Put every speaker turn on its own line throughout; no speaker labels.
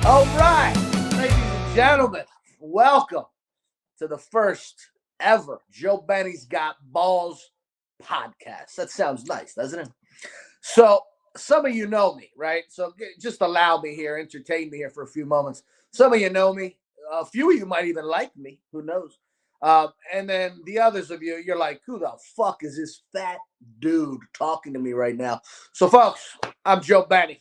All right, ladies and gentlemen, welcome to the first ever Joe Benny's Got Balls podcast. That sounds nice, doesn't it? So, some of you know me, right? So, just allow me here, entertain me here for a few moments. Some of you know me. A few of you might even like me. Who knows? And then the others of you, you're like, who the fuck is this fat dude talking to me right now? So, folks, I'm Joe Benny.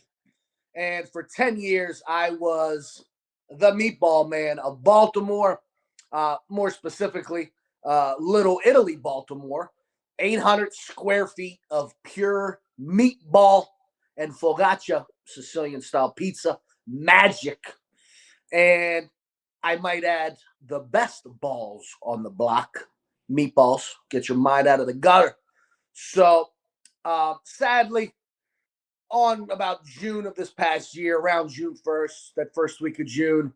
And for 10 years, I was the meatball man of Baltimore, more specifically, Little Italy, Baltimore. 800 square feet of pure meatball and focaccia, Sicilian style pizza, magic. And I might add the best balls on the block, meatballs. Get your mind out of the gutter. So, sadly, on about June of this past year, around June 1st, that first week of June,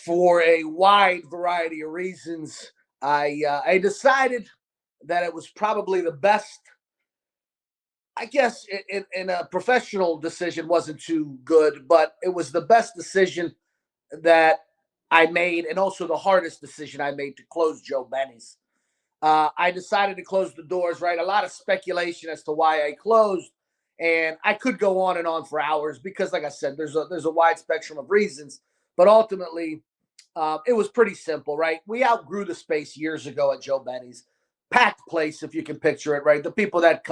for a wide variety of reasons, I decided that it was probably the best. I guess in a professional decision wasn't too good, but it was the best decision that I made, and also the hardest decision I made to close Joe Benny's. I decided to close the doors, right? A lot of speculation as to why I closed. And I could go on and on for hours because, like I said, there's a wide spectrum of reasons. But ultimately, it was pretty simple, right? We outgrew the space years ago at Joe Benny's. Packed place, if you can picture it, right? The people that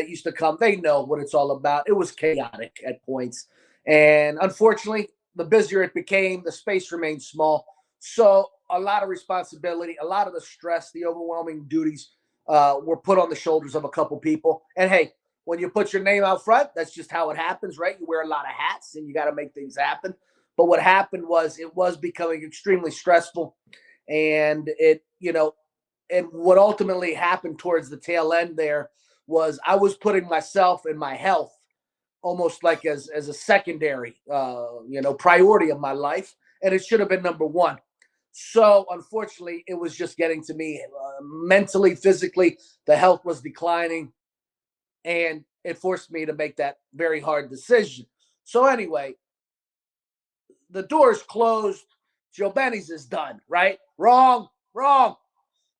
used to come, they know what it's all about. It was chaotic at points. And unfortunately, the busier it became, the space remained small. So a lot of responsibility, a lot of the stress, the overwhelming duties were put on the shoulders of a couple people. And hey, when you put your name out front, that's just how it happens, right? You wear a lot of hats and you got to make things happen. But what happened was it was becoming extremely stressful. And and what ultimately happened towards the tail end there was I was putting myself and my health almost like as a secondary priority of my life, and it should have been number one. So unfortunately, it was just getting to me mentally, physically. The health was declining, and it forced me to make that very hard decision. So anyway, the door's closed. Joe Benny's is done, right? Wrong, wrong.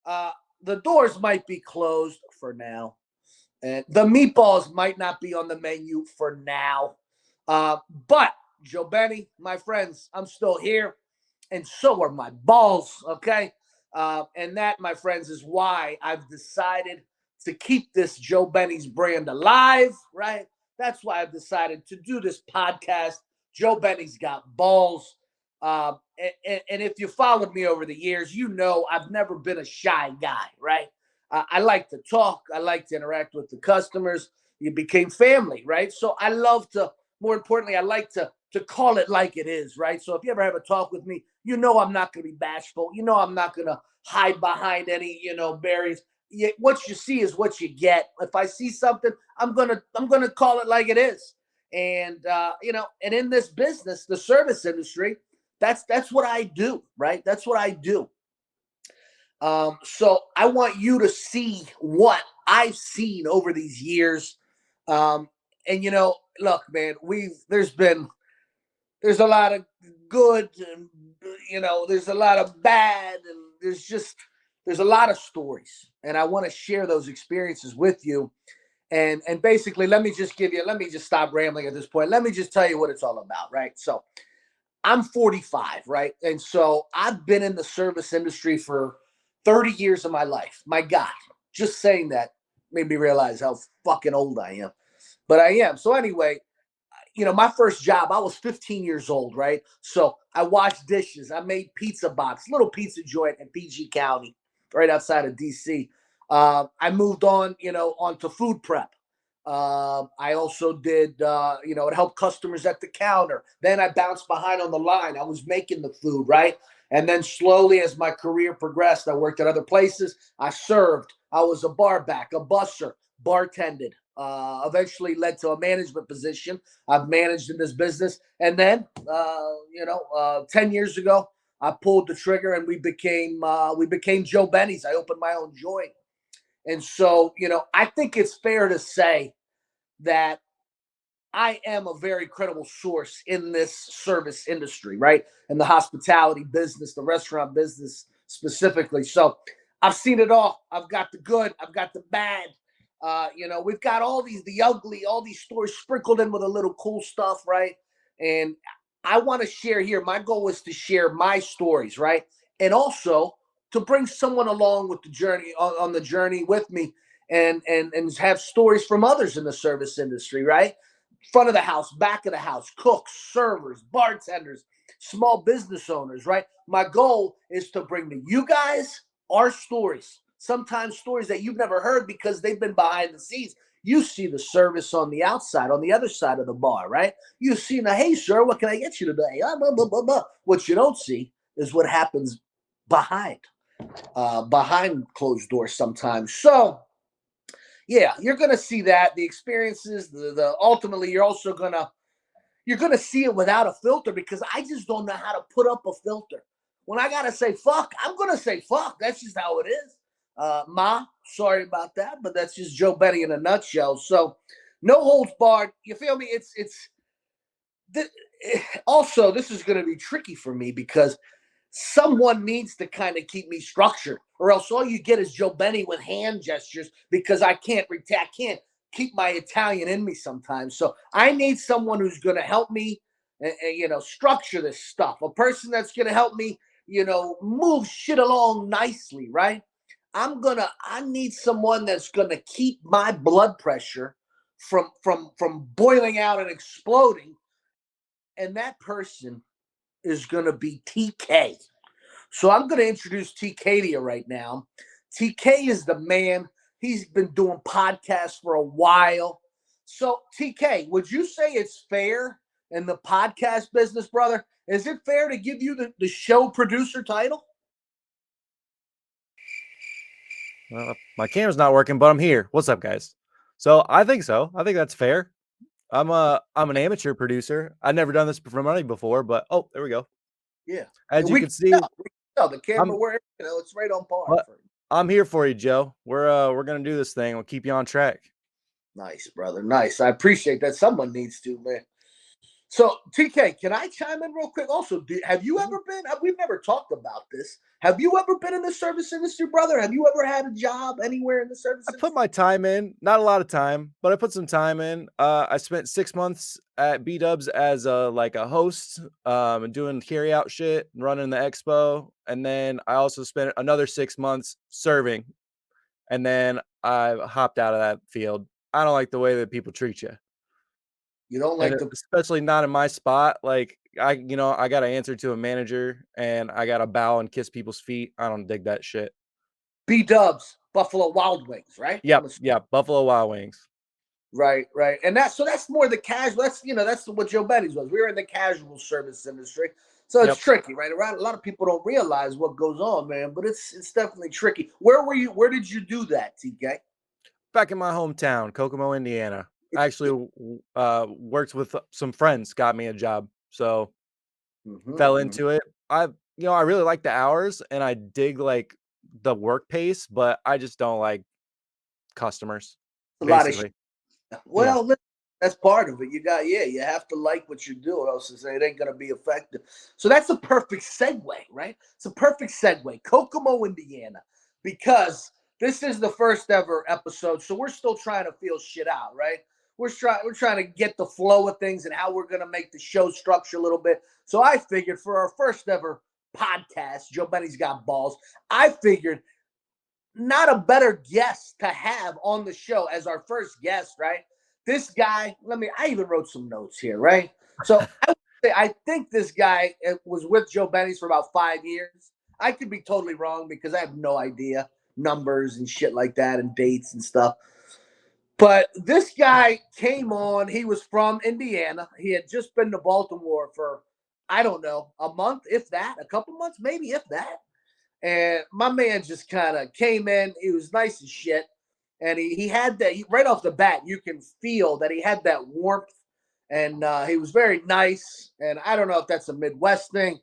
Uh, the doors might be closed for now, and the meatballs might not be on the menu for now. But Joe Benny, my friends, I'm still here, and so are my balls. Okay, and that, my friends, is why I've decided to keep this Joe Benny's brand alive. Right? That's why I've decided to do this podcast. Joe Benny's got balls. And if you followed me over the years, you know I've never been a shy guy, right? I like to talk. I like to interact with the customers. You became family, right? So I love to, more importantly, I like to call it like it is, right? So if you ever have a talk with me, you know I'm not going to be bashful. You know I'm not going to hide behind any, barriers. What you see is what you get. If I see something, I'm gonna call it like it is. And and in this business, the service industry, that's what I do, right? That's what I do. So I want you to see what I've seen over these years. Um, and look, man, there's a lot of good, and there's a lot of bad, and there's a lot of stories, and I want to share those experiences with you. And basically, let me just stop rambling at this point. Let me just tell you what it's all about, right? So I'm 45, right? And so I've been in the service industry for 30 years of my life. My God, just saying that made me realize how fucking old I am. But I am. So anyway, my first job, I was 15 years old, right? So I washed dishes. I made pizza box, little pizza joint in PG County, right outside of DC. I moved on to food prep. I also did, it helped customers at the counter. Then I bounced behind on the line. I was making the food, right? And then slowly, as my career progressed, I worked at other places. I served. I was a bar back, a busser, bartended. Eventually led to a management position. I've managed in this business, and then 10 years ago, I pulled the trigger, and we became Joe Benny's. I opened my own joint. And so, I think it's fair to say that I am a very credible source in this service industry, right? In the hospitality business, the restaurant business specifically. So I've seen it all. I've got the good, I've got the bad. We've got the ugly, all these stories sprinkled in with a little cool stuff, right? And I want to share here. My goal is to share my stories, right? And also to bring someone along with the journey on the journey with me and have stories from others in the service industry, right? Front of the house, back of the house, cooks, servers, bartenders, small business owners, right? My goal is to bring to you guys our stories, sometimes stories that you've never heard because they've been behind the scenes. You see the service on the outside, on the other side of the bar, right? You see, now, hey, sir, what can I get you today? Blah, blah, blah, blah. What you don't see is what happens behind closed doors sometimes. So, yeah, you're gonna see that the experiences, the ultimately, you're gonna see it without a filter because I just don't know how to put up a filter. When I gotta say fuck, I'm gonna say fuck. That's just how it is. Sorry about that, but that's just Joe Benny in a nutshell. So, no holds barred. You feel me? Th- Also, this is gonna be tricky for me because someone needs to kind of keep me structured, or else all you get is Joe Benny with hand gestures because I can't keep my Italian in me sometimes. So I need someone who's going to help me, structure this stuff. A person that's going to help me, move shit along nicely, right? I need someone that's going to keep my blood pressure from boiling out and exploding, and that person is going to be TK. So I'm going to introduce TK to you right now. TK is the man. He's been doing podcasts for a while. So TK, would you say it's fair in the podcast business, brother? Is it fair to give you the show producer title?
Well, my camera's not working, but I'm here. What's up, guys? So I think so. I think that's fair. I'm an amateur producer. I've never done this for money before, but oh, there we go.
Yeah.
As you can see,
We can tell the camera
I'm
where it's right on par.
but I'm here for you, Joe. We're gonna do this thing. We'll keep you on track.
Nice, brother. Nice. I appreciate that. Someone needs to, man. So, TK, can I chime in real quick? Also, have you ever been? We've never talked about this. Have you ever been in the service industry, brother? Have you ever had a job anywhere in the service
I
industry?
put my time in, not a lot of time, but I put some time in. I spent 6 months at B Dubs as a host, and doing carry out shit, running the expo, and then I also spent another 6 months serving, and then I hopped out of that field. I don't like the way that people treat you,
You don't
and
like the
especially not in my spot. Like I got to answer to a manager, and I got to bow and kiss people's feet. I don't dig that shit.
B Dubs, Buffalo Wild Wings, right?
Yep, yeah, Buffalo Wild Wings.
Right, and that's more the casual. That's what Joe Benny's was. We were in the casual service industry, so it's
Yep.
tricky, right? Around a lot of people don't realize what goes on, man. But it's definitely tricky. Where were you? Where did you do that, TK?
Back in my hometown, Kokomo, Indiana. I actually worked with some friends, got me a job, so fell
Mm-hmm.
into it. I really like the hours and I dig like the work pace, but I just don't like customers,
A lot of
basically. Yeah.
Well, that's part of it. You have to like what you do, or else it ain't gonna be effective. So that's a perfect segue, right? It's a perfect segue. Kokomo, Indiana, because this is the first ever episode, so we're still trying to feel shit out, right? We're trying to get the flow of things and how we're gonna make the show structure a little bit. So I figured for our first ever podcast, Joe Benny's Got Balls, I figured not a better guest to have on the show as our first guest, right? This guy, I even wrote some notes here, right? So I think this guy was with Joe Benny's for about 5 years. I could be totally wrong because I have no idea numbers and shit like that and dates and stuff. But this guy came on. He was from Indiana. He had just been to Baltimore for, I don't know, a month, if that, a couple months, maybe, if that. And my man just kind of came in. He was nice as shit. And he had that right off the bat. You can feel that he had that warmth. And he was very nice. And I don't know if that's a Midwest thing,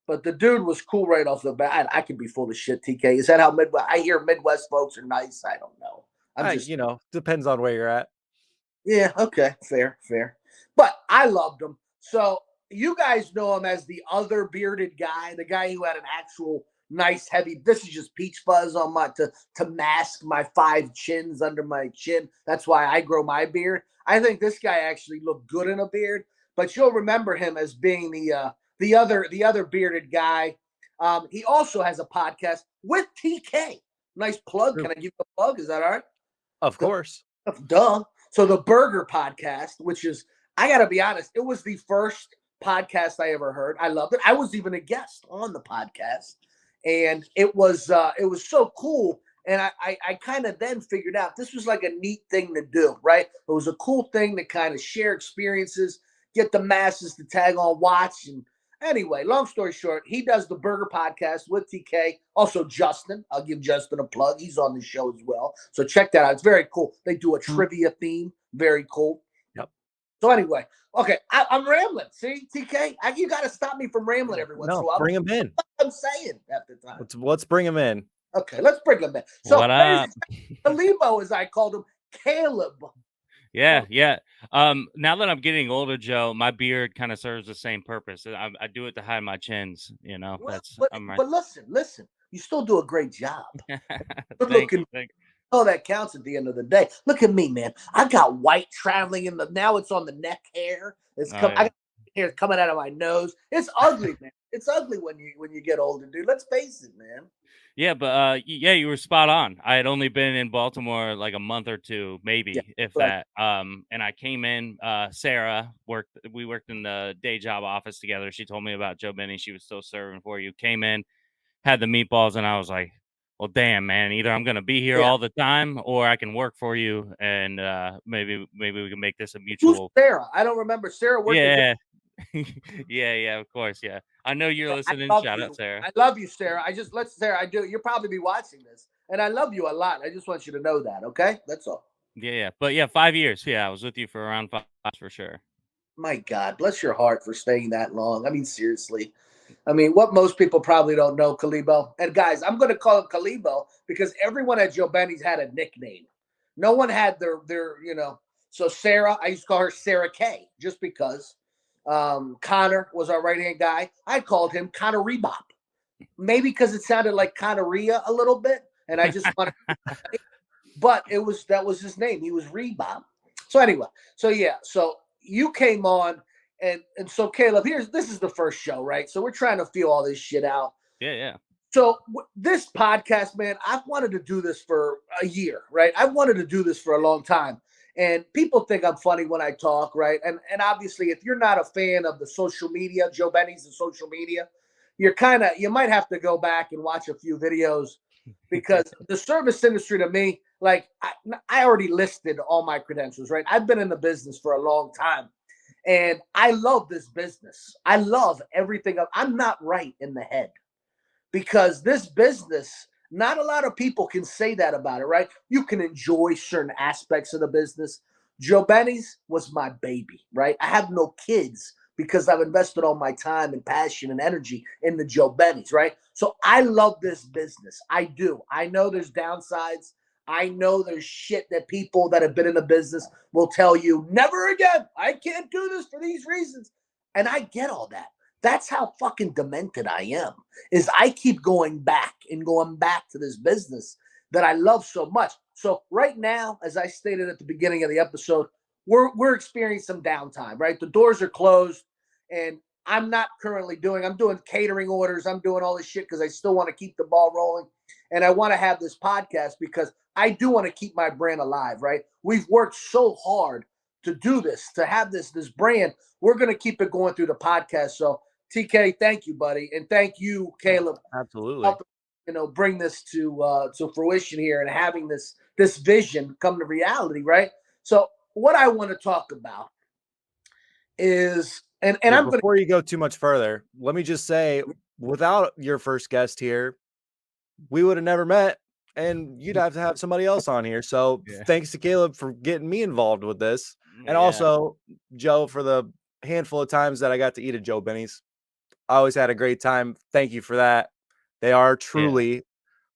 but the dude was cool right off the bat. I could be full of shit, TK. Is that how Midwest? I hear Midwest folks are nice. I don't know. I'm just
Depends on where you're at.
Yeah, okay, fair. but I loved him. So you guys know him as the other bearded guy, the guy who had an actual nice heavy. This is just peach fuzz on my to mask my 5 chins under my chin. That's why I grow my beard. I think this guy actually looked good in a beard, but you'll remember him as being the other bearded guy. He also has a podcast with TK. Nice plug. Can I give you a plug? Is that all right?
Of course.
Duh. So the Burger Podcast, which is, I got to be honest, it was the first podcast I ever heard. I loved it. I was even a guest on the podcast, and it was so cool. And I kind of then figured out this was like a neat thing to do, right? It was a cool thing to kind of share experiences, get the masses to tag on, watch, and anyway, long story short, he does the Burger Podcast with TK. Also, Justin. I'll give Justin a plug. He's on the show as well. So check that out. It's very cool. They do a trivia theme. Very cool.
Yep.
So anyway, okay, I'm rambling. See, TK, you got to stop me from rambling every once in a while.
Bring him in.
I'm saying half the time.
Let's bring him in.
Okay, let's bring him in. So,
what up?
Calibo, as I called him, Calib.
Yeah. Now that I'm getting older, Joe, my beard kind of serves the same purpose. I do it to hide my chins. You know,
Well,
I'm right.
but listen, you still do a great job. Good
Thank
looking.
you.
Oh, that counts at the end of the day. Look at me, man. I got white traveling in now it's on the neck hair. I got hair coming out of my nose. It's ugly, man. It's ugly when you get older, dude. Let's face it, man.
Yeah, but you were spot on. I had only been in Baltimore like a month or two, maybe, if
right.
that. And I came in. Sarah we worked in the day job office together. She told me about Joe Benny. She was still serving for you. Came in, had the meatballs, and I was like, well, damn, man, either I'm gonna be here all the time or I can work for you, and maybe we can make this a mutual.
Who's Sarah? I don't remember. Sarah worked.
Yeah. yeah, of course, yeah. I know you're listening. Shout out, Sarah.
I love you, Sarah. Sarah, I do. You'll probably be watching this, and I love you a lot. I just want you to know that, okay? That's all.
Yeah. But yeah, 5 years. Yeah, I was with you for around 5 for sure.
My God, bless your heart for staying that long. I mean, seriously. I mean, what most people probably don't know, Calibo. And guys, I'm going to call him Calibo because everyone at Joe Benny's had a nickname. No one had their. So Sarah, I used to call her Sarah K, just because. Connor was our right-hand guy. I called him Connor Rebop. Maybe because it sounded like Connoria a little bit, and I just wanted. But that was his name. He was Rebop. So anyway, so you came on. And so, Caleb, this is the first show, right? So we're trying to feel all this shit out.
Yeah.
So this podcast, man, I've wanted to do this for a year, right? I've wanted to do this for a long time. And people think I'm funny when I talk, right? And obviously, if you're not a fan of the social media, Joe Benny's the social media, you might have to go back and watch a few videos because the service industry to me, like I already listed all my credentials, right? I've been in the business for a long time. And I love this business. I love everything. I'm not right in the head because this business, not a lot of people can say that about it, right? You can enjoy certain aspects of the business. Joe Benny's was my baby, right? I have no kids because I've invested all my time and passion and energy in the Joe Benny's, right? So I love this business. I do. I know there's downsides. I know there's shit that people that have been in the business will tell you, never again. I can't do this for these reasons. And I get all that. That's how fucking demented I am, is I keep going back to this business that I love so much. So right now, as I stated at the beginning of the episode, we're experiencing some downtime, right? The doors are closed and I'm doing catering orders. I'm doing all this shit because I still want to keep the ball rolling. And I want to have this podcast because I do want to keep my brand alive, right? We've worked so hard to do this, to have this brand. We're going to keep it going through the podcast. So TK, thank you, buddy. And thank you, Caleb.
Absolutely.
Bring this to fruition here and having this vision come to reality, right? So what I want to talk about is,
before you go too much further, let me just say, without your first guest here, we would have never met, and you'd have to have somebody else on here. So thanks to Caleb for getting me involved with this. And also Joe for the handful of times that I got to eat at Joe Benny's. I always had a great time. Thank you for that. They are truly,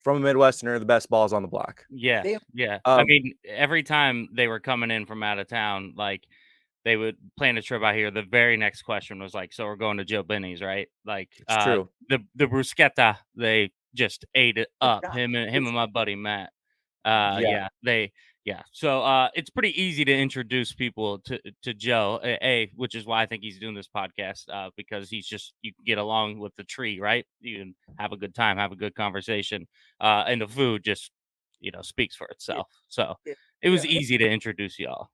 from a Midwesterner, the best balls on the block.
Yeah. I mean, every time they were coming in from out of town, like they would plan a trip out here, the very next question was like, "So we're going to Joe Benny's, right?" Like,
It's true.
the bruschetta, they just ate it
Oh,
up.
God.
Him and my buddy Matt.
Yeah.
Yeah. So it's pretty easy to introduce people to Joe, which is why I think he's doing this podcast, because you can get along with the tree, right? You can have a good time, have a good conversation, and the food just speaks for
Yeah,
itself. So
yeah,
it was
yeah.
easy to introduce y'all.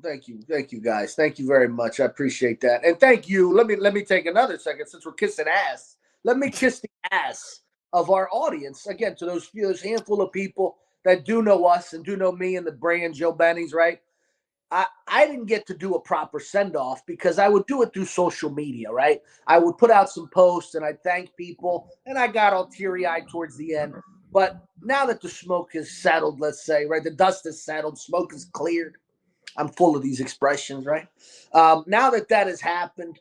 Thank you, guys. Thank you very much. I appreciate that, and thank you. Let me take another second since we're kissing ass. Let me kiss the ass of our audience again. To those handful of people that do know us and do know me and the brand Joe Benny's, right? I didn't get to do a proper send off because I would do it through social media, right? I would put out some posts and I'd thank people, and I got all teary eyed towards the end. But now that the smoke has settled, let's say, right, the dust has settled, smoke is cleared. I'm full of these expressions, right? Now that has happened,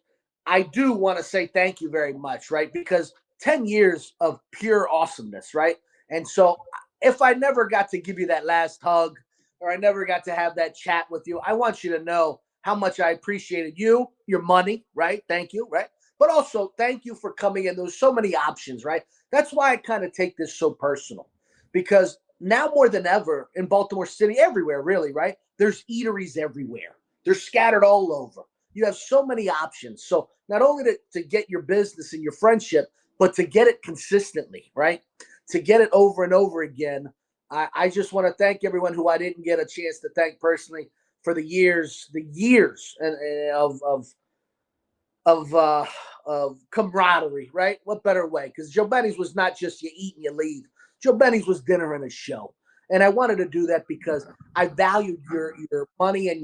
I do want to say thank you very much, right? Because 10 years of pure awesomeness, right? And so if I never got to give you that last hug or I never got to have that chat with you, I want you to know how much I appreciated you, your money, right? Thank you, right? But also thank you for coming in. There's so many options, right? That's why I kind of take this so personal because now more than ever in Baltimore City, everywhere really, right? There's eateries everywhere. They're scattered all over. You have so many options. So not only to get your business and your friendship, but to get it consistently, right? To get it over and over again. I just want to thank everyone who I didn't get a chance to thank personally for the years of camaraderie, right? What better way? Because Joe Benny's was not just you eat and you leave. Joe Benny's was dinner and a show. And I wanted to do that because I valued your money and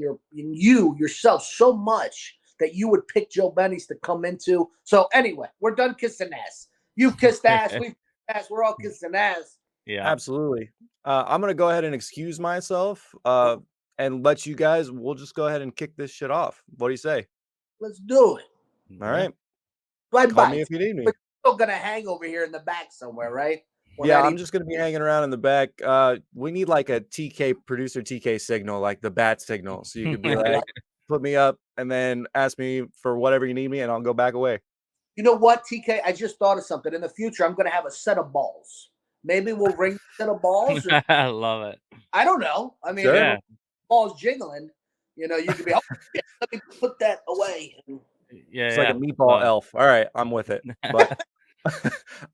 yourself so much that you would pick Joe Benny's to come into. So anyway, we're done kissing ass. You've kissed ass. We've kissed ass. We're all kissing ass.
Yeah.
Absolutely. I'm gonna go ahead and excuse myself and let you guys. We'll just go ahead and kick this shit off. What do you say?
Let's do it.
All right.
Bye
Call
bye.
me if you need me.
But you're still gonna hang over here in the back somewhere, right?
Yeah, I'm just gonna be hanging around in the back. We need like a producer TK signal, like the bat signal, so you could be like, put me up, and then ask me for whatever you need me, and I'll go back away.
You know what, TK? I just thought of something. In the future, I'm gonna have a set of balls. Maybe we'll ring a set of balls.
I love it.
I don't know. I mean,
Sure.
balls jiggling. You could be. Oh, shit, let me put that away.
Yeah,
It's like a meatball elf. All right, I'm with it. But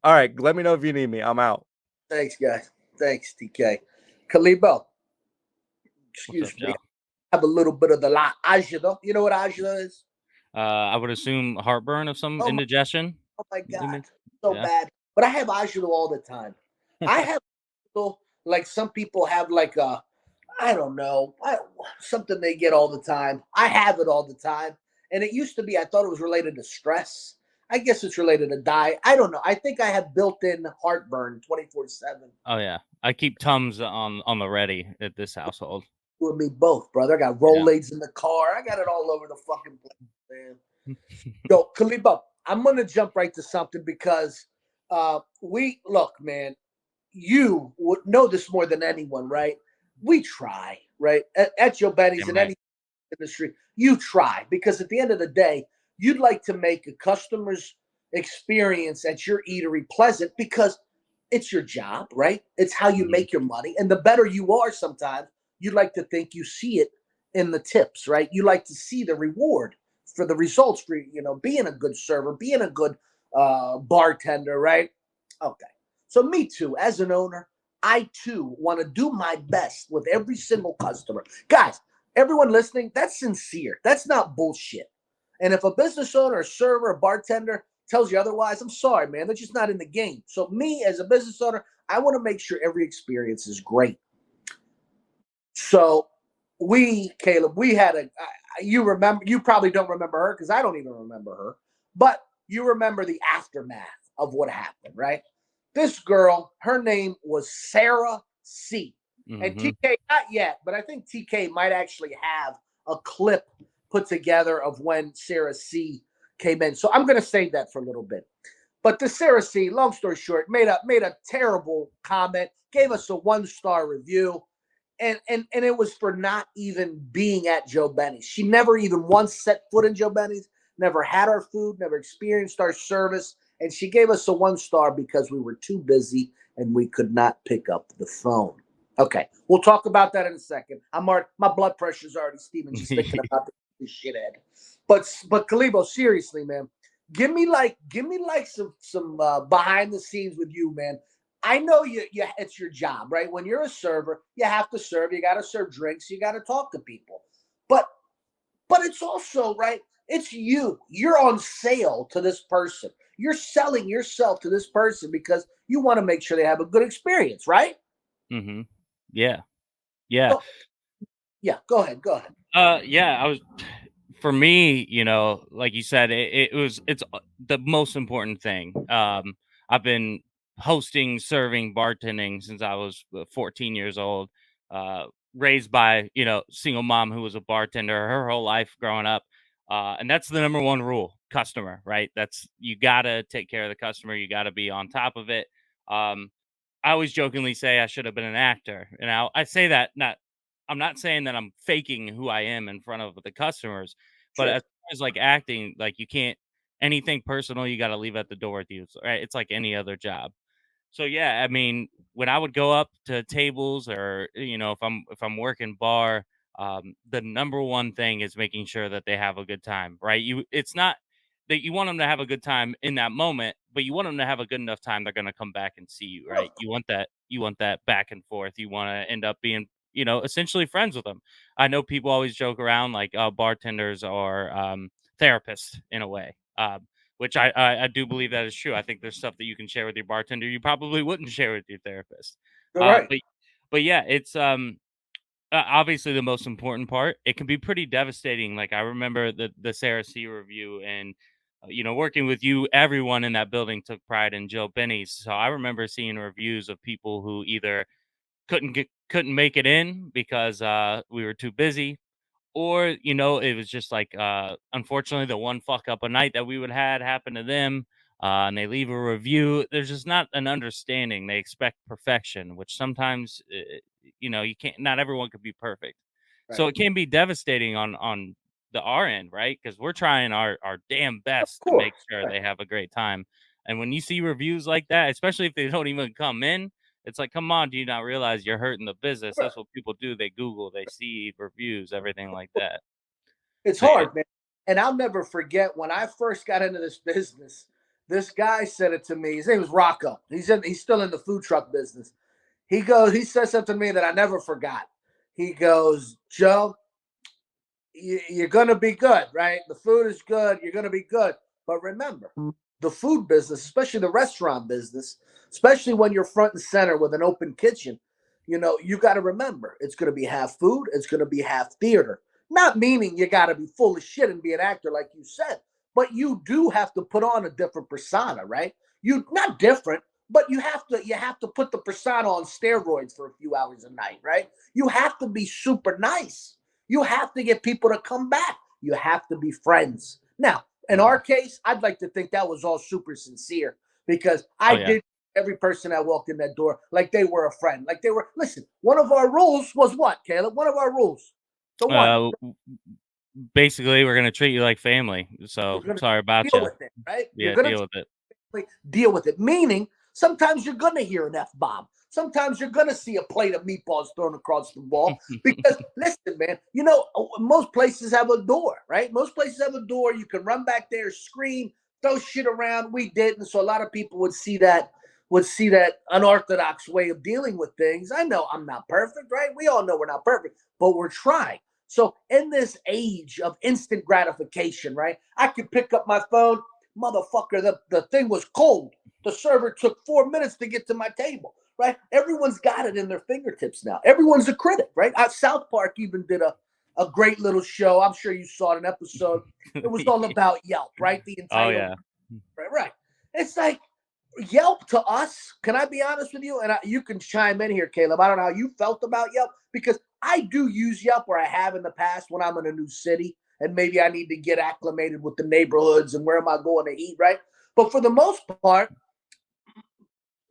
all right, let me know if you need me. I'm out.
Thanks, guys. Thanks, TK. Calibo. Excuse me.
Joe?
I have a little bit of the la agita. You know what agita is?
I would assume heartburn of some indigestion.
Oh my God,
so
bad. But I have agita all the time. I have like some people have like a, I don't know, something they get all the time. I have it all the time. And it used to be, I thought it was related to stress. I guess it's related to diet. I don't know. I think I have built-in heartburn 24/7.
Oh yeah, I keep Tums on the ready at this household.
You and me both, brother. I got Rolaids in the car. I got it all over the fucking place, man. Yo, Kalibo, I'm gonna jump right to something because look, man. You would know this more than anyone, right? We try, right? At Joe Benny's in any industry, you try because at the end of the day, you'd like to make a customer's experience at your eatery pleasant because it's your job, right? It's how you make your money. And the better you are sometimes, you'd like to think you see it in the tips, right? You like to see the reward for the results for, being a good server, being a good bartender, right? Okay. So me too, as an owner, I too want to do my best with every single customer. Guys, everyone listening, that's sincere. That's not bullshit. And if a business owner, a server, a bartender tells you otherwise, I'm sorry, man. They're just not in the game. So me as a business owner, I want to make sure every experience is great. So Caleb, we had you probably don't remember her because I don't even remember her, but you remember the aftermath of what happened, right? This girl, her name was Sarah C. And TK, not yet, but I think TK might actually have a clip put together of when Sarah C came in. So I'm going to save that for a little bit. But the Sarah C, long story short, made a terrible comment, gave us a 1-star review. and it was for not even being at Joe Benny's. She never even once set foot in Joe Benny's, never had our food, never experienced our service. And she gave us a 1-star because we were too busy and we could not pick up the phone. Okay, we'll talk about that in a second. My blood pressure's already steaming just thinking about this shithead. But Calibo, seriously, man, give me like some behind the scenes with you, man. I know you it's your job, right? When you're a server, you have to serve. You got to serve drinks. You got to talk to people. But it's also, right, it's you. You're on sale to this person. You're selling yourself to this person because you want to make sure they have a good experience, right?
Mm-hmm. Yeah. Yeah.
So, yeah, go ahead.
Yeah, for me, like you said, it's the most important thing. I've been hosting, serving, bartending since I was 14 years old. Raised by, single mom who was a bartender her whole life growing up. And that's the number one rule, customer, right? You gotta take care of the customer. You gotta be on top of it. I always jokingly say I should have been an actor. And I say that I'm not saying that I'm faking who I am in front of the customers, but
Sure.
as far as like acting, like you can't anything personal, you got to leave at the door with you. Right? It's like any other job. So yeah, I mean, when I would go up to tables or if I'm working bar, the number one thing is making sure that they have a good time, right? It's not that you want them to have a good time in that moment, but you want them to have a good enough time they're going to come back and see you, right? You want that back and forth. You want to end up being, essentially friends with them. I know people always joke around like bartenders are therapists in a way. Which I do believe that is true. I think there's stuff that you can share with your bartender you probably wouldn't share with your therapist.
You're right.
But yeah, it's obviously the most important part. It can be pretty devastating. Like I remember the Sarah C review and working with you, everyone in that building took pride in Joe Benny's. So I remember seeing reviews of people who either couldn't make it in because we were too busy, or it was just like unfortunately the one fuck up a night that we would had happen to them, and they leave a review. There's just not an understanding. They expect perfection, which sometimes you can't. Not everyone could be perfect, so
Right.
it can be devastating on the our end, right? Because we're trying our damn
Of
best to
course.
make sure
Right.
they have a great time. And when you see reviews like that, especially if they don't even come in, it's like, come on, do you not realize you're hurting the business?
Sure.
That's what people do. They Google, they see reviews, everything like that.
It's
So yeah.
hard, man. And I'll never forget when I first got into this business, this guy said it to me. His name was Rocco. He's still in the food truck business. He said something to me that I never forgot. He goes, Joe, you're going to be good, right? The food is good. You're going to be good. But remember, the food business, especially the restaurant business, especially when you're front and center with an open kitchen, you got to remember it's going to be half food. It's going to be half theater. Not meaning you got to be full of shit and be an actor like you said, but you do have to put on a different persona, right? You not different, but you have to put the persona on steroids for a few hours a night, right? You have to be super nice. You have to get people to come back. You have to be friends. Now, in our case, I'd like to think that was all super sincere because I did every person that walked in that door like they were a friend. Like they were, listen, one of our rules was what, Caleb? One of our rules. The one.
Basically, we're going to treat you like family. So sorry about
deal
you.
with it, right?
Yeah,
You're gonna
deal with it.
deal with it. Meaning, sometimes you're gonna hear an F-bomb. Sometimes you're gonna see a plate of meatballs thrown across the wall. Because listen, man, most places have a door, right? Most places have a door. You can run back there, scream, throw shit around. We didn't, so a lot of people would see that unorthodox way of dealing with things. I know I'm not perfect, right? We all know we're not perfect, but we're trying. So in this age of instant gratification, right? I could pick up my phone, motherfucker, the thing was cold. The server took 4 minutes to get to my table, right? Everyone's got it in their fingertips now. Everyone's a critic, right? South Park even did a great little show. I'm sure you saw an episode. It was all about Yelp, right? The entire right. It's like Yelp to us, can I be honest with you? And you can chime in here, Caleb. I don't know how you felt about Yelp because I do use Yelp, or I have in the past when I'm in a new city and maybe I need to get acclimated with the neighborhoods and where am I going to eat, right? But for the most part,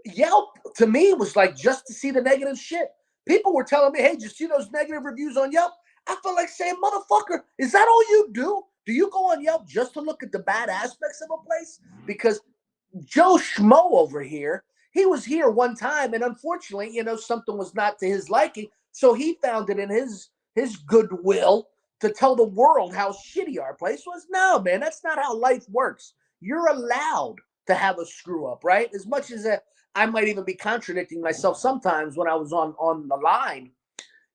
Yelp to me was like just to see the negative shit People were telling me, hey, did you see those negative reviews on Yelp? I felt like saying, motherfucker, is that all you do? Do you go on Yelp just to look at the bad aspects of a place? Because Joe Schmo over here, he was here one time, and unfortunately, something was not to his liking. So he found it in his goodwill to tell the world how shitty our place was. No, man, that's not how life works. You're allowed to have a screw up, right? As much as I might even be contradicting myself sometimes when I was on the line.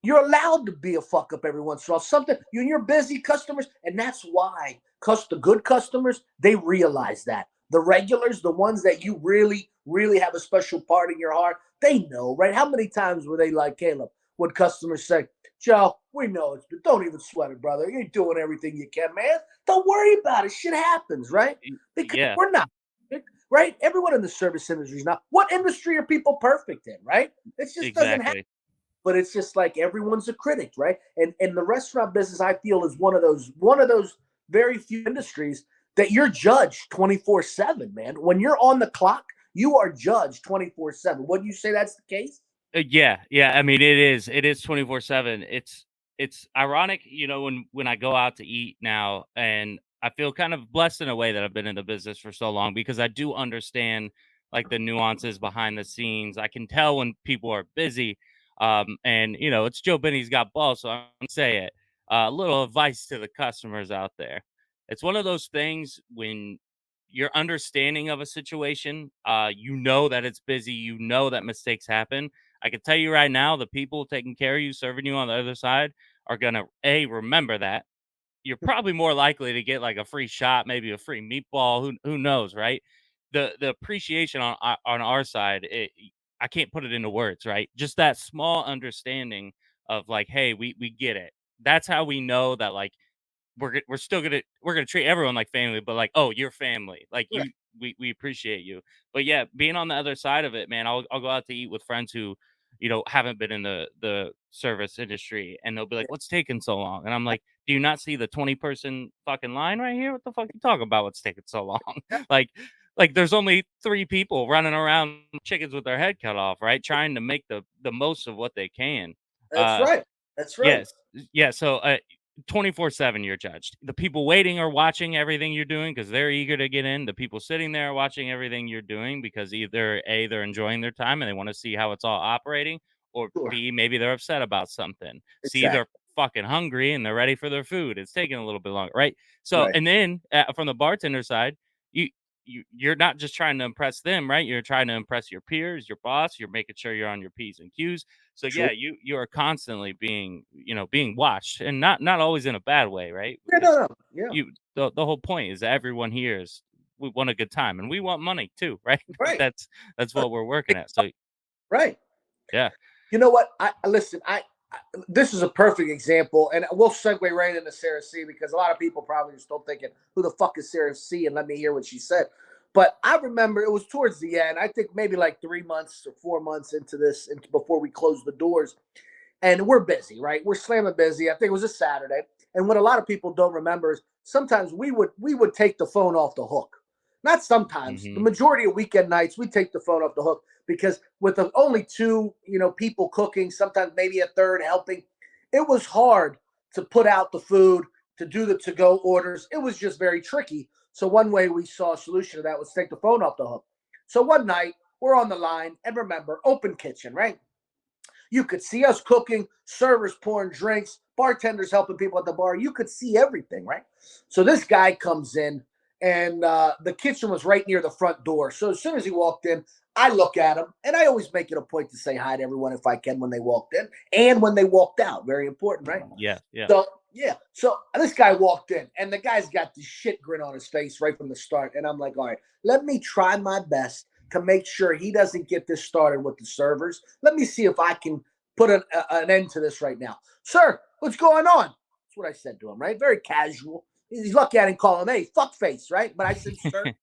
You're allowed to be a fuck up every once in a while. Something you're busy customers, and that's why the good customers, they realize that. The regulars, the ones that you really, really have a special part in your heart, they know, right? How many times were they like, Caleb, when customers say, Joe, we know it's, but don't even sweat it, brother. You're doing everything you can, man. Don't worry about it. Shit happens, right? Because
Yeah,
we're not perfect, right? Everyone in the service industry is not. What industry are people perfect in, right? It just doesn't happen.
exactly.
But it's just like everyone's a critic, right? And the restaurant business, I feel, is one of those very few industries that you're judged 24/7, man. When you're on the clock, you are judged 24/7. Wouldn't you say that's the case?
Yeah, yeah. I mean, it is 24/7. It's ironic, when I go out to eat now, and I feel kind of blessed in a way that I've been in the business for so long because I do understand like the nuances behind the scenes. I can tell when people are busy. And it's Joe Benny's got balls, so I'm gonna say it. A little advice to the customers out there. It's one of those things when your understanding of a situation, that it's busy, that mistakes happen. I can tell you right now, the people taking care of you, serving you on the other side are gonna remember that. You're probably more likely to get like a free shot, maybe a free meatball. Who knows, right? The appreciation on our side, I can't put it into words, right? Just that small understanding of like, hey, we get it. That's how we know that like we're gonna treat everyone like family, but like, oh, you're family. Like
Right.
we appreciate you. But yeah, being on the other side of it, man, I'll go out to eat with friends who, haven't been in the service industry, and they'll be like, "What's taking so long?" And I'm like, "Do you not see the 20-person fucking line right here? What the fuck you talking about? What's taking so long?" like there's only 3 people running around chickens with their head cut off, right? Trying to make the most of what they can.
That's
Uh
right. That's right.
yes. Yeah, so 24/7 you're judged. The people waiting are watching everything you're doing because they're eager to get in. The people sitting there are watching everything you're doing because either A, they're enjoying their time and they want to see how it's all operating, or
Sure.
B, maybe they're upset about something. C, they're
Exactly.
fucking hungry and they're ready for their food. It's taking a little bit longer, right? So,
Right.
and then from the bartender side, you you're not just trying to impress them, right? You're trying to impress your peers, your boss. You're making sure you're on your P's and Q's. So
Sure.
yeah, you are constantly being watched, and not always in a bad way, right?
Yeah,
Because
no. Yeah.
the whole point is that everyone here is we want a good time and we want money too, right?
Right.
That's what we're working at. So
Right.
yeah,
You know what? I listen. This is a perfect example, and we'll segue right into Sarah C because a lot of people probably are still thinking, "Who the fuck is Sarah C?" And let me hear what she said. But I remember it was towards the end. I think maybe like 3 months or 4 months into this, before we closed the doors, and we're busy, right? We're slamming busy. I think it was a Saturday, and what a lot of people don't remember is sometimes we would take the phone off the hook. Not sometimes. The
hmm
majority of weekend nights, we take the phone off the hook because with the only two, people cooking, sometimes maybe a third helping, it was hard to put out the food, to do the to-go orders. It was just very tricky. So one way we saw a solution to that was take the phone off the hook. So one night we're on the line, and remember, open kitchen, right? You could see us cooking, servers pouring drinks, bartenders helping people at the bar. You could see everything, right? So this guy comes in, and the kitchen was right near the front door. So as soon as he walked in, I look at him, and I always make it a point to say hi to everyone if I can when they walked in and when they walked out. Very important, right?
yeah, yeah.
So yeah, so this guy walked in, and the guy's got this shit grin on his face right from the start, and I'm like, all right, let me try my best to make sure he doesn't get this started with the servers. Let me see if I can put an end to this right now, sir. What's going on? That's what I said to him, right? Very casual. He's lucky I didn't call him, hey, fuck face, right? But I said, sir,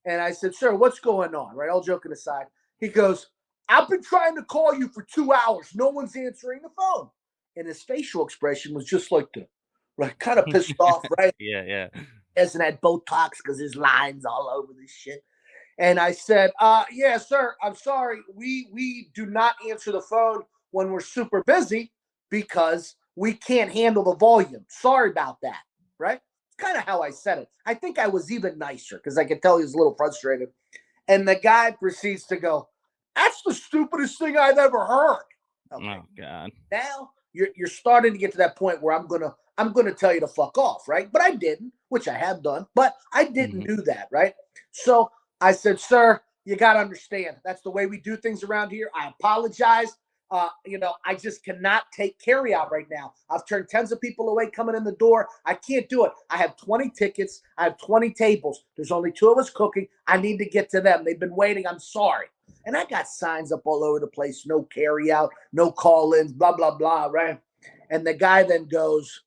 and I said, sir, what's going on, right? All joking aside, he goes, I've been trying to call you for 2 hours. No one's answering the phone. And his facial expression was just like the, like, kind of pissed off, right?
Yeah, yeah.
Hasn't had Botox because his lines all over this shit. And I said, yeah, sir, I'm sorry. We do not answer the phone. when we're super busy because we can't handle the volume. Sorry about that, right? It's kind of how I said it. I think I was even nicer because I could tell he was a little frustrated. And the guy proceeds to go, "That's the stupidest thing I've ever heard." Okay.
Oh God.
Now you're starting to get to that point where I'm gonna tell you to fuck off, right? But I didn't, which I have done, but I didn't do that, right? So I said, "Sir, you got to understand that's the way we do things around here. I apologize. I just cannot take carry out right now. I've turned tens of people away coming in the door. I can't do it. I have 20 tickets. I have 20 tables. There's only 2 of us cooking. I need to get to them. They've been waiting. I'm sorry." And I got signs up all over the place. No carry out, no call-ins, blah, blah, blah, right? And the guy then goes,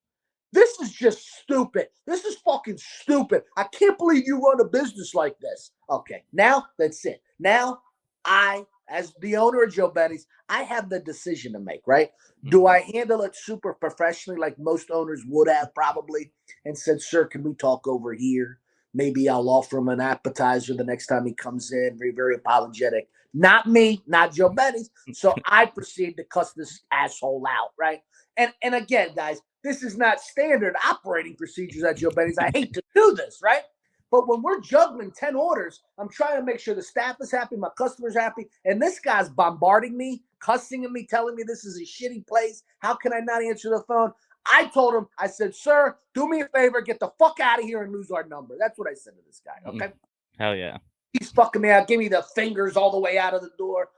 "This is just stupid. This is fucking stupid. I can't believe you run a business like this." Okay, now that's it. Now I, as the owner of Joe Benny's, I have the decision to make, right? Do I handle it super professionally like most owners would have probably and said, "Sir, can we talk over here? Maybe I'll offer him an appetizer the next time he comes in." Very, very apologetic. Not me, not Joe Benny's. So I proceed to cuss this asshole out, right? And again, guys, this is not standard operating procedures at Joe Benny's. I hate to do this, right? But when we're juggling 10 orders, I'm trying to make sure the staff is happy, my customer's happy, and this guy's bombarding me, cussing at me, telling me this is a shitty place. How can I not answer the phone? I told him, I said, "Sir, do me a favor, get the fuck out of here and lose our number." That's what I said to this guy, okay?
Hell yeah.
He's fucking me out. Give me the fingers all the way out of the door.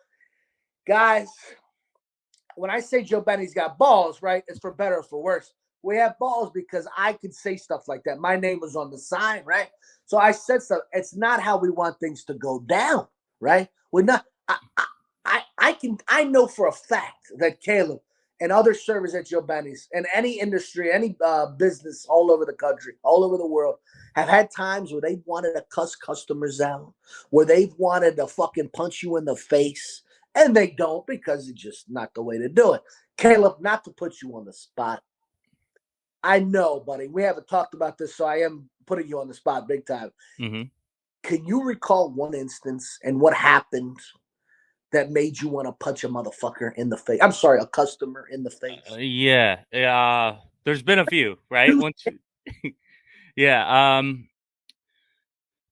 Guys, when I say Joe Benny's got balls, right, it's for better or for worse. We have balls because I could say stuff like that. My name was on the sign, right? So I said stuff. It's not how we want things to go down, right? We're not. I know for a fact that Caleb and other servers at Joe Benny's and any industry, any business all over the country, all over the world, have had times where they wanted to cuss customers out, where they've wanted to fucking punch you in the face, and they don't because it's just not the way to do it. Caleb, not to put you on the spot. I know, buddy. We haven't talked about this, so I am putting you on the spot big time. Can you recall one instance and what happened that made you want to punch a motherfucker in the face? I'm sorry, a customer in the face.
Yeah. There's been a few, right? Yeah.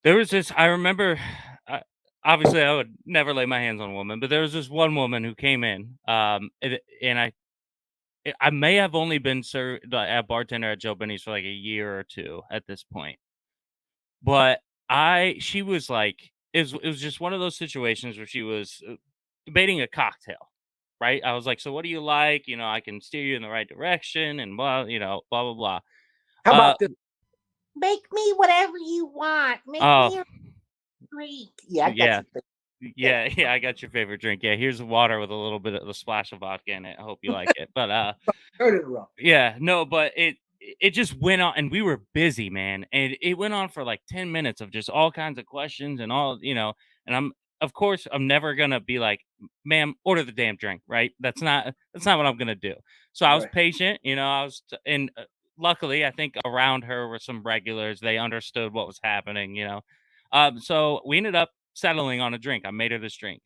There was this. I remember. Obviously, I would never lay my hands on a woman, but there was this one woman who came in. And I may have only been served at bartender at Joe Benny's for like a year or two at this point. But she was like, it was just one of those situations where she was debating a cocktail, right? I was like, "So what do you like? I can steer you in the right direction and blah, blah, blah, blah."
How about this?
Make me whatever you want. Make me a drink.
Yeah, I got
yeah.
your thing.
Yeah, I got your favorite drink. Yeah, here's water with a little bit of a splash of vodka in it. I hope you like it. But yeah, no, but it just went on, and we were busy, man, and it went on for like 10 minutes of just all kinds of questions and all, and of course I'm never gonna be like, "Ma'am, order the damn drink," right? That's not what I'm gonna do. So I was patient, and luckily I think around her were some regulars. They understood what was happening, so we ended up settling on a drink. I made her this drink.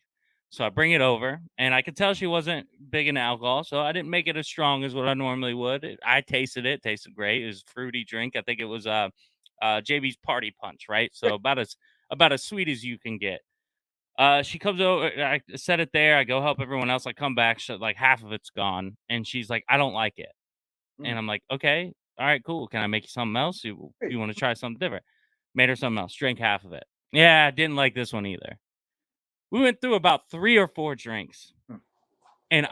So I bring it over, and I could tell she wasn't big into alcohol, so I didn't make it as strong as what I normally would. I tasted it. It tasted great. It was a fruity drink. I think it was JB's Party Punch, right? So about as sweet as you can get. She comes over. I set it there. I go help everyone else. I come back. Like half of it's gone, and she's like, "I don't like it." And I'm like, "Okay, all right, cool. Can I make you something else? You want to try something different?" Made her something else. Drank half of it. Yeah, didn't like this one either. We went through about 3 or 4 drinks, and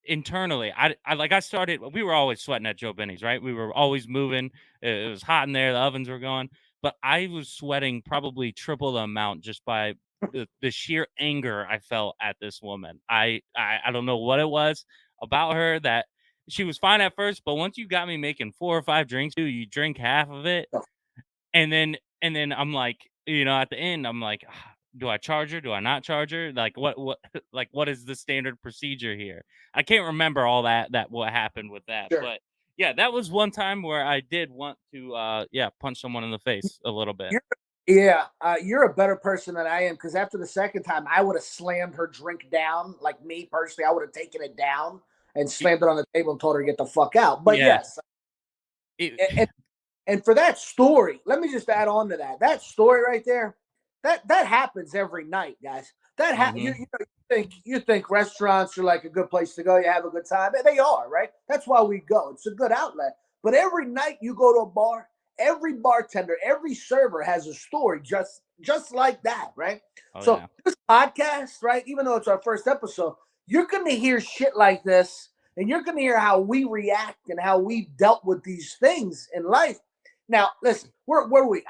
internally, I started. We were always sweating at Joe Benny's, right? We were always moving. It was hot in there. The ovens were going, but I was sweating probably triple the amount just by the sheer anger I felt at this woman. I don't know what it was about her that she was fine at first, but once you got me making 4 or 5 drinks, you drink half of it, and then I'm like, at the end, I'm like, do I charge her? Do I not charge her? Like what like what is the standard procedure here? I can't remember all that what happened with that.
Sure.
But yeah, that was one time where I did want to punch someone in the face a little bit.
Yeah, you're a better person than I am because after the second time, I would have slammed her drink down. Like me personally, I would have taken it down and slammed it on the table and told her to get the fuck out. But
Yeah.
yes, and for that story, let me just add on to that. That story right there, that happens every night, guys. You think restaurants are like a good place to go. You have a good time. And they are, right? That's why we go. It's a good outlet. But every night you go to a bar, every bartender, every server has a story just like that, right? So this podcast, right? Even though it's our first episode, you're going to hear shit like this, and you're going to hear how we react and how we dealt with these things in life. Now, listen, where we?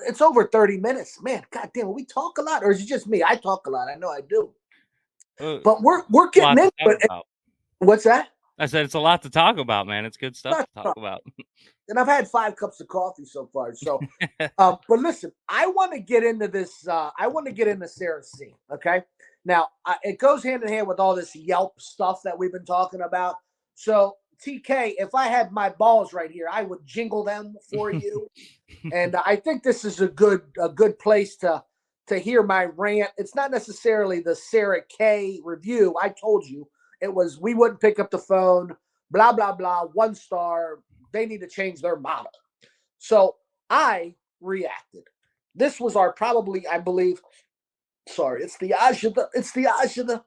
It's over 30 minutes, man. God damn, we talk a lot, or is it just me? I talk a lot. I know I do. But we're getting into it. What's that?
I said it's a lot to talk about, man. It's good stuff to talk about.
And I've had 5 cups of coffee so far. So, but listen, I want to get into this. I want to get into Sarah C. Okay. Now, it goes hand in hand with all this Yelp stuff that we've been talking about. So, TK, if I had my balls right here, I would jingle them for you. And I think this is a good place to hear my rant. It's not necessarily the Sarah K review. I told you it was we wouldn't pick up the phone, blah, blah, blah, 1 star. They need to change their model. So I reacted. This was our probably, I believe, sorry, it's the Ajita.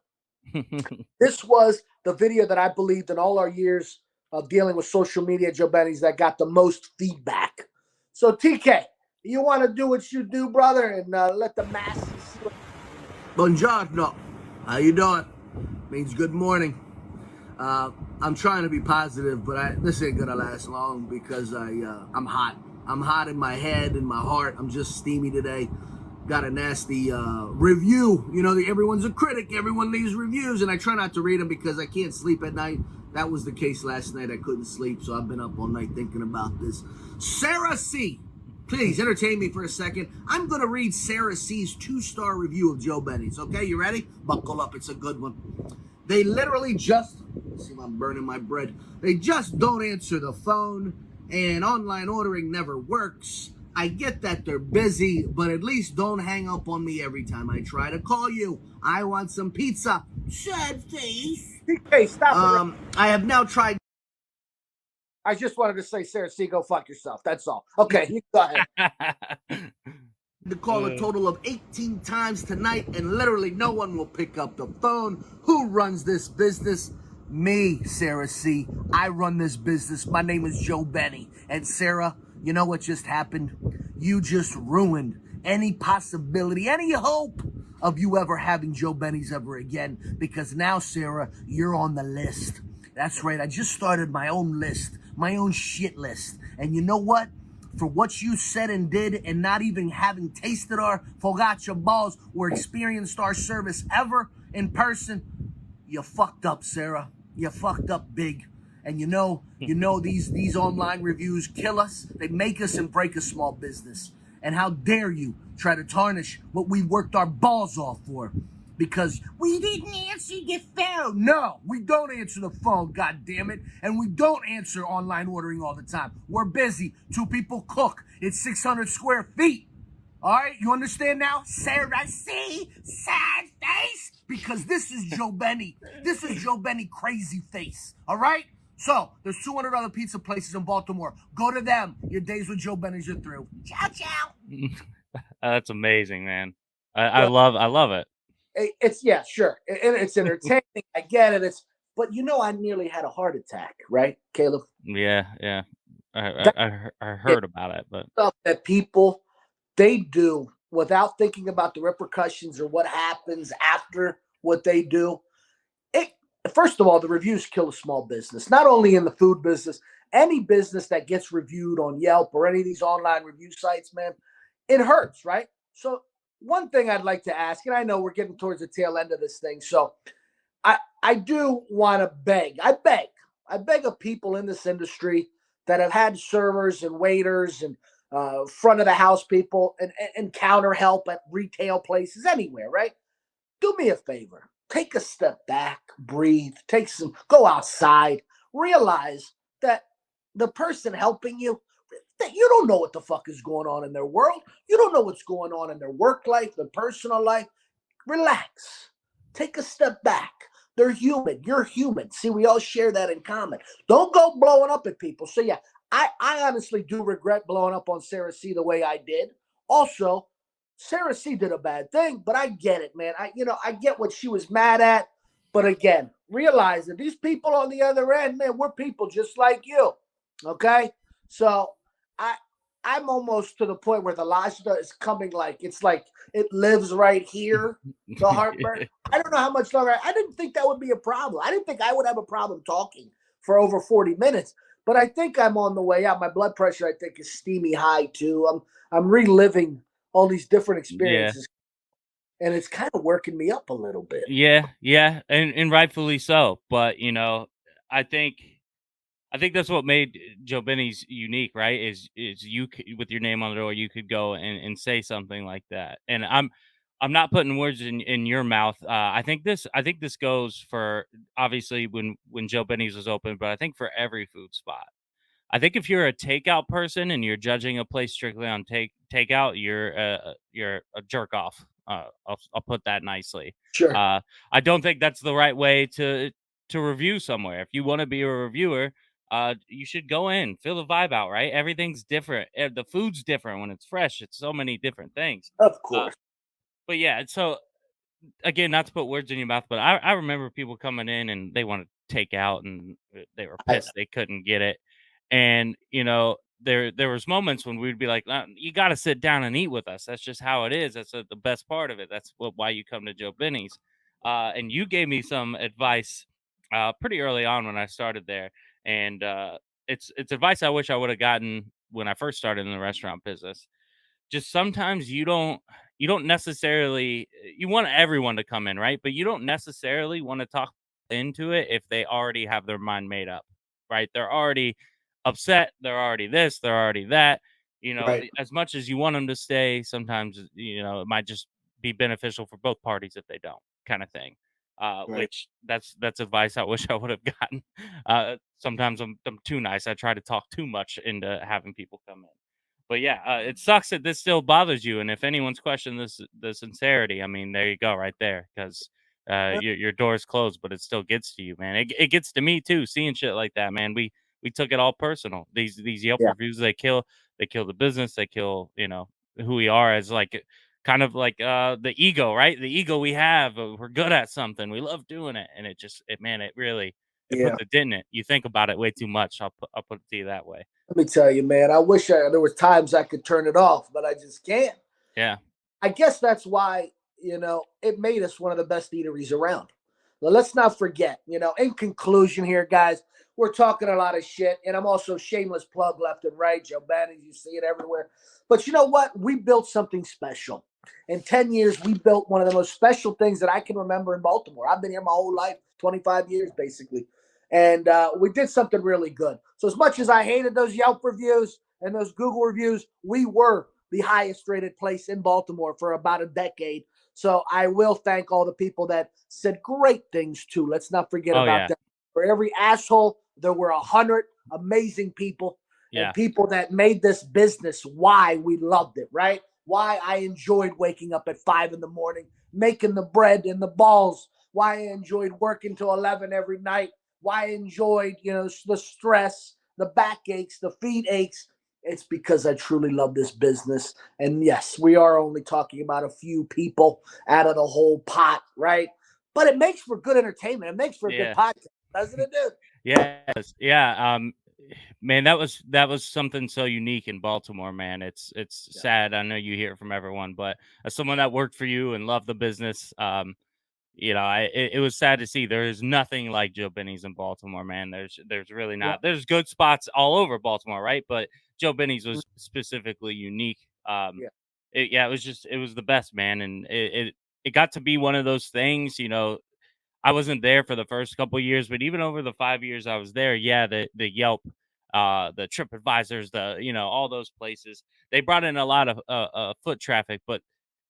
This was the video that I believed in all our years of dealing with social media, Joe Benny's, that got the most feedback. So TK, you want to do what you do, brother, and let the masses see what...
Buongiorno. How you doing? Means good morning. I'm trying to be positive, but this ain't gonna last long because I'm hot. I'm hot in my head and my heart. I'm just steamy today. Got a nasty review. You know, everyone's a critic. Everyone leaves reviews, and I try not to read them because I can't sleep at night. That was the case last night. I couldn't sleep, so I've been up all night thinking about this. Sarah C. Please entertain me for a second. I'm going to read Sarah C's 2-star review of Joe Benny's. Okay, you ready? Buckle up. It's a good one. They literally just, let's see if I'm burning my bread. They just don't answer the phone, and online ordering never works. I get that they're busy, but at least don't hang up on me every time I try to call you. I want some pizza. Sad face.
TK, stop it.
I have now tried.
I just wanted to say, Sarah C, go fuck yourself. That's all. Okay, you go ahead.
To call a total of 18 times tonight, and literally no one will pick up the phone. Who runs this business? Me, Sarah C. I run this business. My name is Joe Benny. And Sarah, you know what just happened? You just ruined any possibility, any hope of you ever having Joe Benny's ever again. Because now, Sarah, you're on the list. That's right. I just started my own list, my own shit list. And you know what? For what you said and did, and not even having tasted our focaccia balls or experienced our service ever in person, you fucked up, Sarah. You fucked up big. And you know these online reviews kill us. They make us and break a small business. And how dare you try to tarnish what we worked our balls off for? Because we didn't answer the phone. No, we don't answer the phone, God damn it. And we don't answer online ordering all the time. We're busy. 2 people cook. It's 600 square feet. All right, you understand now? Sarah C, sad face. Because this is Joe Benny. This is Joe Benny crazy face. All right? So, there's 200 other pizza places in Baltimore. Go to them. Your days with Joe Benny's are through. Ciao, ciao.
That's amazing, man. I love it.
It's yeah, sure, and it's entertaining. I get it. But I nearly had a heart attack, right, Caleb?
Yeah. I heard about it, but
stuff that people they do without thinking about the repercussions or what happens after what they do. First of all, the reviews kill a small business. Not only in the food business, any business that gets reviewed on Yelp or any of these online review sites, man, it hurts, right? So. One thing I'd like to ask, and I know we're getting towards the tail end of this thing, so I do want to beg. I beg of people in this industry that have had servers and waiters and front of the house people and counter help at retail places, anywhere, right? Do me a favor. Take a step back, breathe, go outside, realize that the person helping you, you don't know what the fuck is going on in their world. You don't know what's going on in their work life, their personal life. Relax. Take a step back. They're human. You're human. See, we all share that in common. Don't go blowing up at people. So yeah, I honestly do regret blowing up on Sarah C the way I did. Also, Sarah C did a bad thing, but I get it, man. I get what she was mad at. But again, realize that these people on the other end, man, we're people just like you. Okay? So I'm almost to the point where the Lajda is coming it's like it lives right here, the heartburn. I don't know how much longer. I didn't think that would be a problem. I didn't think I would have a problem talking for over 40 minutes. But I think I'm on the way out. My blood pressure, I think, is steamy high too. I'm reliving all these different experiences. And it's kind of working me up a little bit.
Yeah, and rightfully so. But I think that's what made Joe Benny's unique, right? Is you with your name on the door, you could go and say something like that. And I'm not putting words in your mouth. I think this goes for obviously when Joe Benny's was open, but I think for every food spot. I think if you're a takeout person and you're judging a place strictly on takeout, you're a jerk off. I'll put that nicely.
Sure.
I don't think that's the right way to review somewhere. If you want to be a reviewer, you should go in, feel the vibe out, right? Everything's different. The food's different when it's fresh. It's so many different things.
Of course.
But yeah, so again, not to put words in your mouth, but I remember people coming in and they wanted to take out and they were pissed they couldn't get it. And there was moments when we'd be like, you got to sit down and eat with us. That's just how it is. That's the best part of it. That's why you come to Joe Benny's. And you gave me some advice pretty early on when I started there. And it's advice I wish I would have gotten when I first started in the restaurant business. Just sometimes you don't necessarily, you want everyone to come in, right? But you don't necessarily want to talk into it if they already have their mind made up, right? They're already upset, they're already this, they're already that.
Right.
As much as you want them to stay, sometimes it might just be beneficial for both parties if they don't, kind of thing.
Right.
Which that's advice I wish I would have gotten. Sometimes I'm too nice. I try to talk too much into having people come in. But yeah, it sucks that this still bothers you. And if anyone's questioned the sincerity, I mean, there you go, right there, because your door's closed, but it still gets to you, man. It gets to me too, seeing shit like that, man. We took it all personal. These Yelp
Yeah.
reviews, they kill the business, they kill who we are as like kind of like the ego, right? The ego we have, we're good at something, we love doing it, and it really
Yeah.
puts a dent in it. You think about it way too much. I'll put it to you that way.
Let me tell you, man, I wish there was times I could turn it off, but I just can't.
Yeah.
I guess that's why, it made us one of the best eateries around. But let's not forget, in conclusion here, guys, we're talking a lot of shit, and I'm also shameless plug left and right. Joe Benny's, you see it everywhere. But you know what? We built something special. In 10 years, we built one of the most special things that I can remember in Baltimore. I've been here my whole life, 25 years, basically. And we did something really good. So as much as I hated those Yelp reviews and those Google reviews, we were the highest rated place in Baltimore for about a decade. So I will thank all the people that said great things too. Let's not forget about that. For every asshole, there were 100 amazing people and people that made this business why we loved it, right? Why I enjoyed waking up at 5 a.m, making the bread and the balls, why I enjoyed working till 11 every night, why I enjoyed, the stress, the back aches, the feet aches. It's because I truly love this business. And yes, we are only talking about a few people out of the whole pot, right? But it makes for good entertainment. It makes for a good podcast, doesn't it, dude?
Yes. Yeah. Man, that was something so unique in Baltimore, man. It's sad. I know you hear it from everyone, but as someone that worked for you and loved the business, it was sad to see. There is nothing like Joe Benny's in Baltimore, man. There's really not.
Yeah.
There's good spots all over Baltimore, right? But Joe Benny's was specifically unique. It was the best, man, and it got to be one of those things. I wasn't there for the first couple of years, but even over the 5 years I was there, the Yelp, the TripAdvisors, all those places, they brought in a lot of foot traffic, but.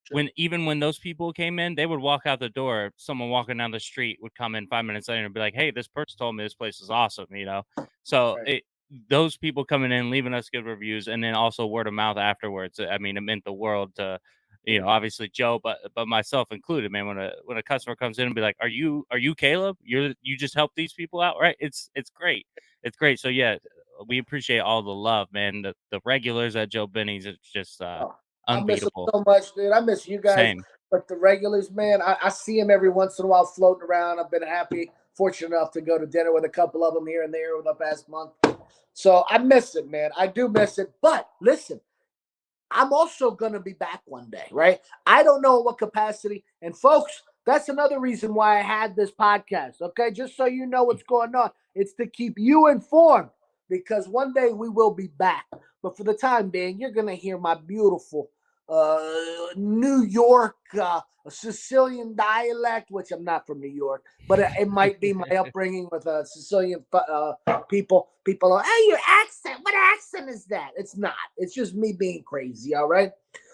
Sure.
When those people came in, they would walk out the door. Someone walking down the street would come in 5 minutes later and be like, "Hey, this person told me this place is awesome." So
Right.
those people coming in, leaving us good reviews, and then also word of mouth afterwards. I mean, it meant the world to, obviously Joe, but myself included, man. When a customer comes in and be like, "Are you Caleb? You just help these people out, right?" It's great. It's great. So yeah, we appreciate all the love, man. The regulars at Joe Benny's, it's just
I miss them
unbeatable.
so much, dude. I miss you guys.
Same.
But the regulars, man, I see them every once in a while floating around. I've been fortunate enough to go to dinner with a couple of them here and there over the past month. So I miss it, man. I do miss it. But listen, I'm also going to be back one day, right? I don't know what capacity. And folks, that's another reason why I had this podcast, okay? Just so you know what's going on. It's to keep you informed because one day we will be back. But for the time being, you're going to hear my beautiful New York, Sicilian dialect, which I'm not from New York, but it might be my upbringing with Sicilian people. People are, hey, your accent, what accent is that? It's not. It's just me being crazy, all right?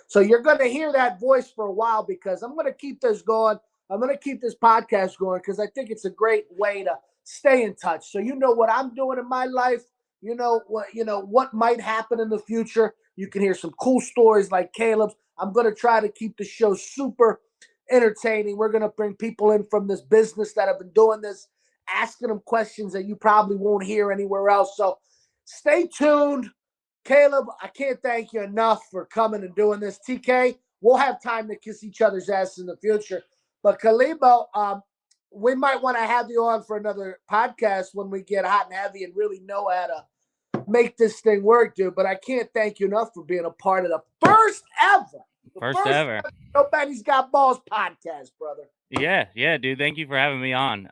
So you're going to hear that voice for a while because I'm going to keep this going. I'm going to keep this podcast going because I think it's a great way to stay in touch. So you know what I'm doing in my life. You know what might happen in the future. You can hear some cool stories like Caleb's. I'm going to try to keep the show super entertaining. We're going to bring people in from this business that have been doing this, asking them questions that you probably won't hear anywhere else. So stay tuned. Caleb, I can't thank you enough for coming and doing this. TK, we'll have time to kiss each other's ass in the future. But Calibo, we might want to have you on for another podcast when we get hot and heavy and really know how to make this thing work, dude. But I can't thank you enough for being a part of the first ever Joe Benny's Got Balls podcast, brother.
Yeah, dude. Thank you for having me on.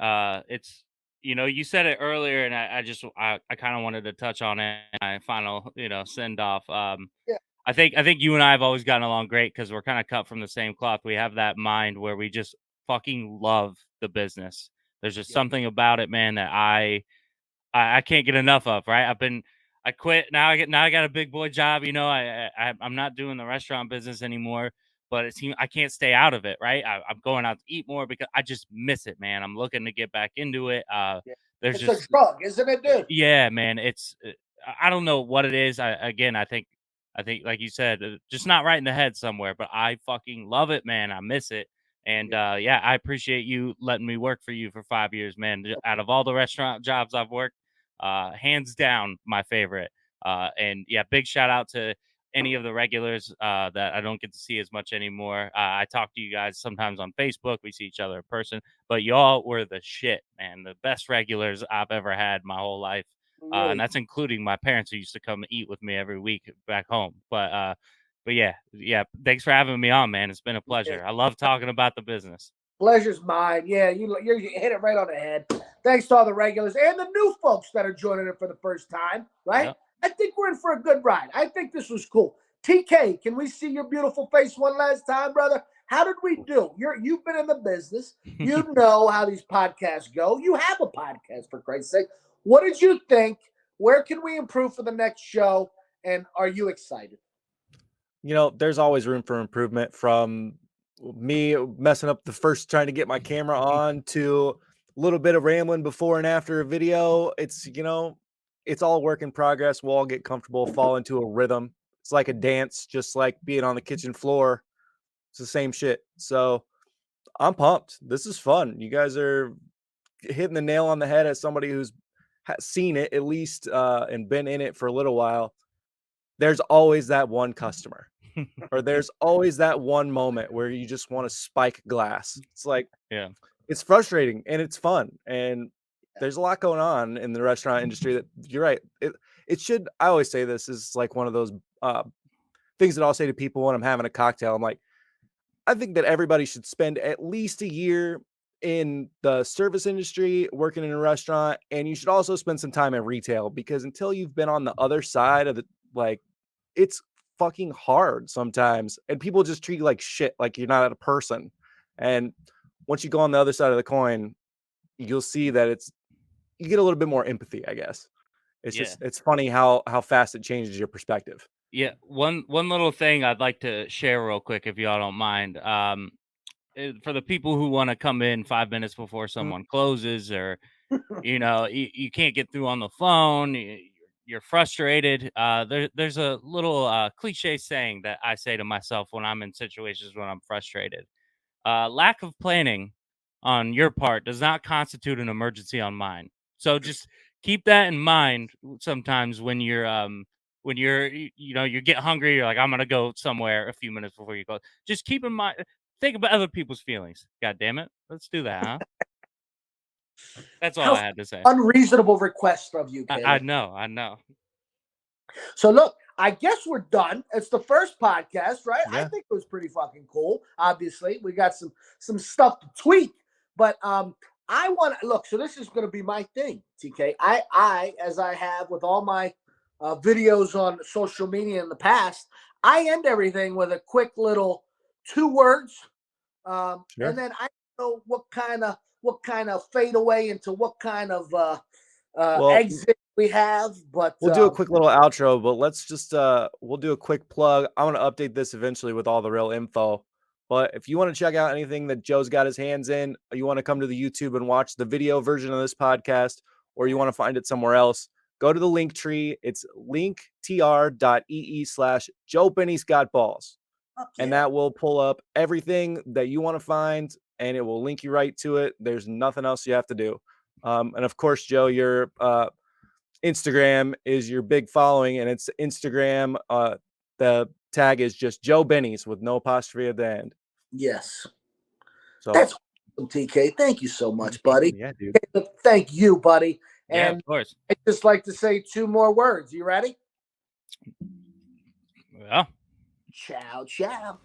It's you said it earlier, and I kind of wanted to touch on it. My final, send off.
Yeah.
I think you and I have always gotten along great because we're kind of cut from the same cloth. We have that mind where we just fucking love the business. There's just something about it, man, that I can't get enough of. Right? I quit. Now I got a big boy job. I'm not doing the restaurant business anymore. But it seems I can't stay out of it. Right? I'm going out to eat more because I just miss it, man. I'm looking to get back into it. There's
It's
just
a drug, isn't it, dude?
Yeah, man. It's I don't know what it is. I think like you said, just not right in the head somewhere. But I fucking love it, man. I miss it. And yeah, I appreciate you letting me work for you for 5 years, man. Out of all the restaurant jobs I've worked, hands down my favorite. And yeah, big shout out to any of the regulars that I don't get to see as much anymore. I talk to you guys sometimes on Facebook. We see each other in person, but y'all were the shit, man. The best regulars I've ever had my whole life.
Really?
And that's including my parents who used to come eat with me every week back home. But yeah. Thanks for having me on, man. It's been a pleasure. I love talking about the business.
Pleasure's mine. Yeah, you hit it right on the head. Thanks to all the regulars and the new folks that are joining it for the first time, right?
Yep.
I think we're in for a good ride. I think this was cool. TK, can we see your beautiful face one last time, brother? How did we do? You've been in the business. You know how these podcasts go. You have a podcast, for Christ's sake. What did you think? Where can we improve for the next show? And are you excited?
There's always room for improvement, from me messing up the first trying to get my camera on to a little bit of rambling before and after a video. It's all work in progress. We'll all get comfortable, fall into a rhythm. It's like a dance, just like being on the kitchen floor. It's the same shit. So I'm pumped. This is fun. You guys are hitting the nail on the head as somebody who's seen it at least and been in it for a little while. There's always that one customer or there's always that one moment where you just want to spike glass. It's like,
yeah,
it's frustrating and it's fun. And there's a lot going on in the restaurant industry that you're right. It should, I always say this is like one of those things that I'll say to people when I'm having a cocktail. I'm like, I think that everybody should spend at least a year in the service industry, working in a restaurant, and you should also spend some time in retail, because until you've been on the other side of it's fucking hard sometimes, and people just treat you like shit, like you're not a person. And once you go on the other side of the coin, you'll see that you get a little bit more empathy, I guess. It's funny how fast it changes your perspective.
Yeah, one little thing I'd like to share real quick, if y'all don't mind. For the people who want to come in 5 minutes before someone closes, or you can't get through on the phone, you're you're frustrated. There's a little cliche saying that I say to myself when I'm in situations when I'm frustrated. Lack of planning on your part does not constitute an emergency on mine. So just keep that in mind sometimes when you're you get hungry, you're like, I'm gonna go somewhere a few minutes before you go. Just keep in mind, think about other people's feelings. God damn it. Let's do that, huh? That's all
How
I had to say.
unreasonable request from you,
I
Caleb.
know.
So look, I guess we're done. It's the first podcast, right? I
Yeah.
think it was pretty fucking cool. Obviously, we got some stuff to tweak, but I want to look. So this is going to be my thing, TK. I as I have with all my videos on social media in the past, I end everything with a quick little 2 words,
Sure.
and then I don't know what kind of fade away into what kind of exit we have, but
We'll do a quick little outro, but let's just we'll do a quick plug. I want to update this eventually with all the real info. But if you want to check out anything that Joe's got his hands in, or you want to come to the YouTube and watch the video version of this podcast, or you want to find it somewhere else, go to the link tree. It's linktr.ee/joebennysgotballs. And that will pull up everything that you want to find, and it will link you right to it. There's nothing else you have to do. And of course, Joe, your Instagram is your big following, and it's Instagram. The tag is just Joe Benny's with no apostrophe at the end.
yes.
So
That's awesome, TK. Thank you so much, buddy.
Yeah, dude.
Thank you, buddy.
Yeah,
And
of course.
I'd just like to say 2 more words. You ready?
Yeah.
Ciao, ciao.